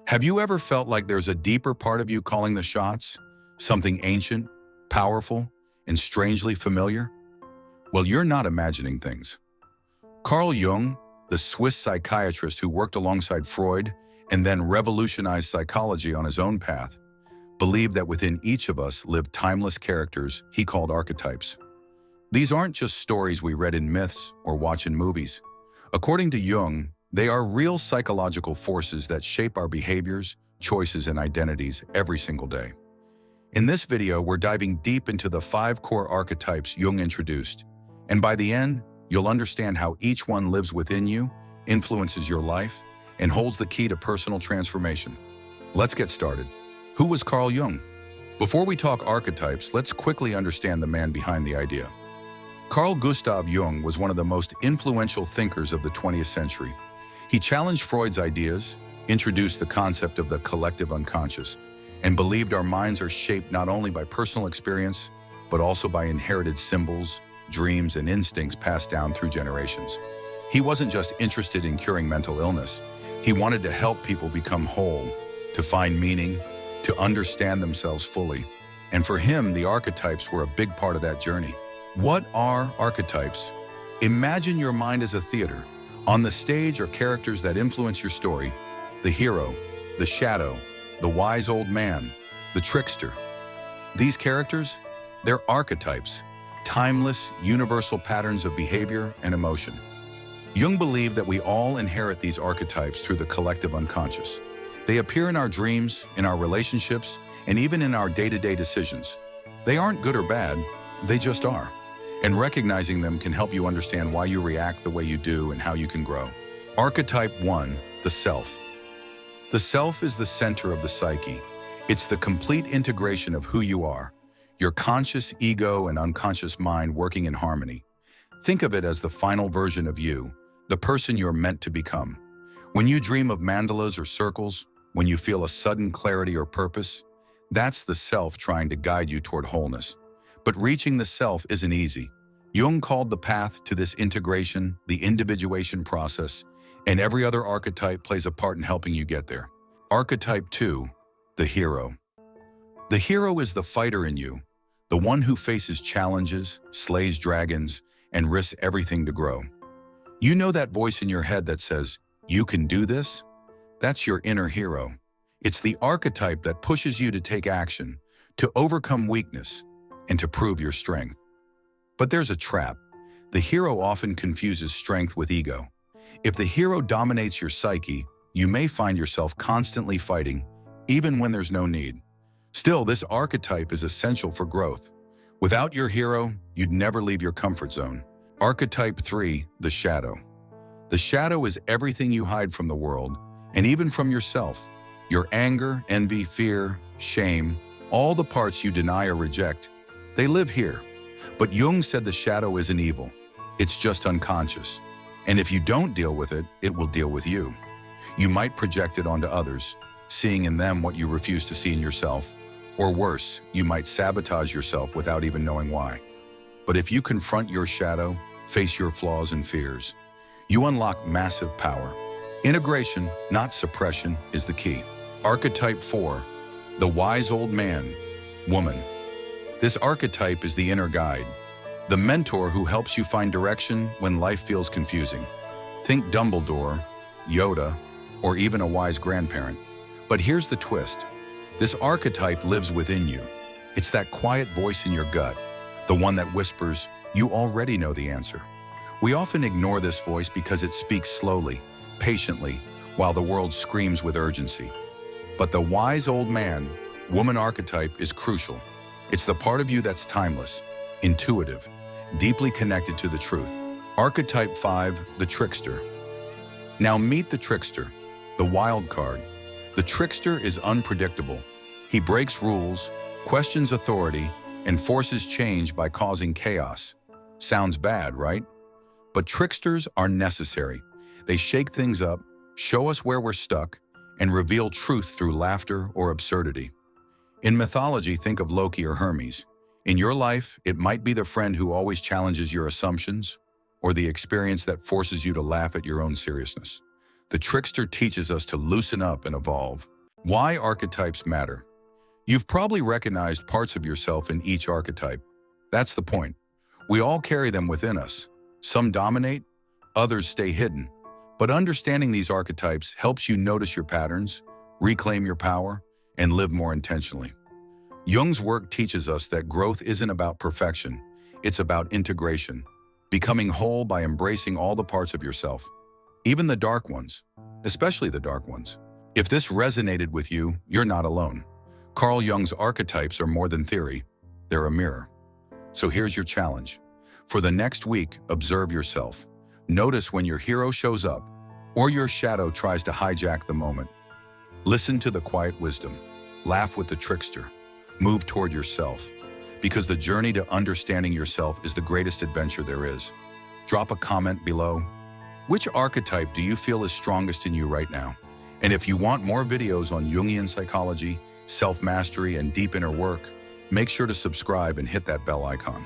Have you ever felt like there's a deeper part of you calling the shots? Something ancient, powerful, and strangely familiar? Well, you're not imagining things. Carl Jung, the Swiss psychiatrist who worked alongside Freud and then revolutionized psychology on his own path, believed that within each of us lived timeless characters he called archetypes. These aren't just stories we read in myths or watch in movies. According to Jung, they are real psychological forces that shape our behaviors, choices, and identities every single day. In this video, we're diving deep into the 5 core archetypes Jung introduced, and by the end, you'll understand how each one lives within you, influences your life, and holds the key to personal transformation. Let's get started. Who was Carl Jung? Before we talk archetypes, let's quickly understand the man behind the idea. Carl Gustav Jung was one of the most influential thinkers of the 20th century. He challenged Freud's ideas, introduced the concept of the collective unconscious, and believed our minds are shaped not only by personal experience, but also by inherited symbols, dreams, and instincts passed down through generations. He wasn't just interested in curing mental illness. He wanted to help people become whole, to find meaning, to understand themselves fully. And for him, the archetypes were a big part of that journey. What are archetypes? Imagine your mind as a theater. On the stage are characters that influence your story: the hero, the shadow, the wise old man, the trickster. These characters, they're archetypes, timeless, universal patterns of behavior and emotion. Jung believed that we all inherit these archetypes through the collective unconscious. They appear in our dreams, in our relationships, and even in our day-to-day decisions. They aren't good or bad, they just are. And recognizing them can help you understand why you react the way you do and how you can grow. Archetype 1, the self. The self is the center of the psyche. It's the complete integration of who you are, your conscious ego and unconscious mind working in harmony. Think of it as the final version of you, the person you're meant to become. When you dream of mandalas or circles, when you feel a sudden clarity or purpose, that's the self trying to guide you toward wholeness. But reaching the self isn't easy. Jung called the path to this integration the individuation process, and every other archetype plays a part in helping you get there. Archetype 2, the hero. The hero is the fighter in you, the one who faces challenges, slays dragons, and risks everything to grow. You know that voice in your head that says, "You can do this?" That's your inner hero. It's the archetype that pushes you to take action, to overcome weakness, and to prove your strength. But there's a trap. The hero often confuses strength with ego. If the hero dominates your psyche, you may find yourself constantly fighting, even when there's no need. Still, this archetype is essential for growth. Without your hero, you'd never leave your comfort zone. Archetype 3, the shadow. The shadow is everything you hide from the world, and even from yourself. Your anger, envy, fear, shame, all the parts you deny or reject, they live here. But Jung said the shadow isn't evil. It's just unconscious. And if you don't deal with it, it will deal with you. You might project it onto others, seeing in them what you refuse to see in yourself. Or worse, you might sabotage yourself without even knowing why. But if you confront your shadow, face your flaws and fears, you unlock massive power. Integration, not suppression, is the key. Archetype 4, the wise old man, woman. This archetype is the inner guide, the mentor who helps you find direction when life feels confusing. Think Dumbledore, Yoda, or even a wise grandparent. But here's the twist. This archetype lives within you. It's that quiet voice in your gut, the one that whispers, "You already know the answer." We often ignore this voice because it speaks slowly, patiently, while the world screams with urgency. But the wise old man, woman archetype is crucial. It's the part of you that's timeless, intuitive, deeply connected to the truth. Archetype 5, the trickster. Now meet the trickster, the wild card. The trickster is unpredictable. He breaks rules, questions authority, and forces change by causing chaos. Sounds bad, right? But tricksters are necessary. They shake things up, show us where we're stuck, and reveal truth through laughter or absurdity. In mythology, think of Loki or Hermes. In your life, it might be the friend who always challenges your assumptions, or the experience that forces you to laugh at your own seriousness. The trickster teaches us to loosen up and evolve. Why archetypes matter. You've probably recognized parts of yourself in each archetype. That's the point. We all carry them within us. Some dominate, others stay hidden. But understanding these archetypes helps you notice your patterns, reclaim your power, and live more intentionally. Jung's work teaches us that growth isn't about perfection, it's about integration, becoming whole by embracing all the parts of yourself, even the dark ones, especially the dark ones. If this resonated with you, you're not alone. Carl Jung's archetypes are more than theory, they're a mirror. So here's your challenge. For the next week, observe yourself. Notice when your hero shows up, or your shadow tries to hijack the moment. Listen to the quiet wisdom. Laugh with the trickster. Move toward yourself. Because the journey to understanding yourself is the greatest adventure there is. Drop a comment below. Which archetype do you feel is strongest in you right now? And if you want more videos on Jungian psychology, self-mastery, and deep inner work, make sure to subscribe and hit that bell icon.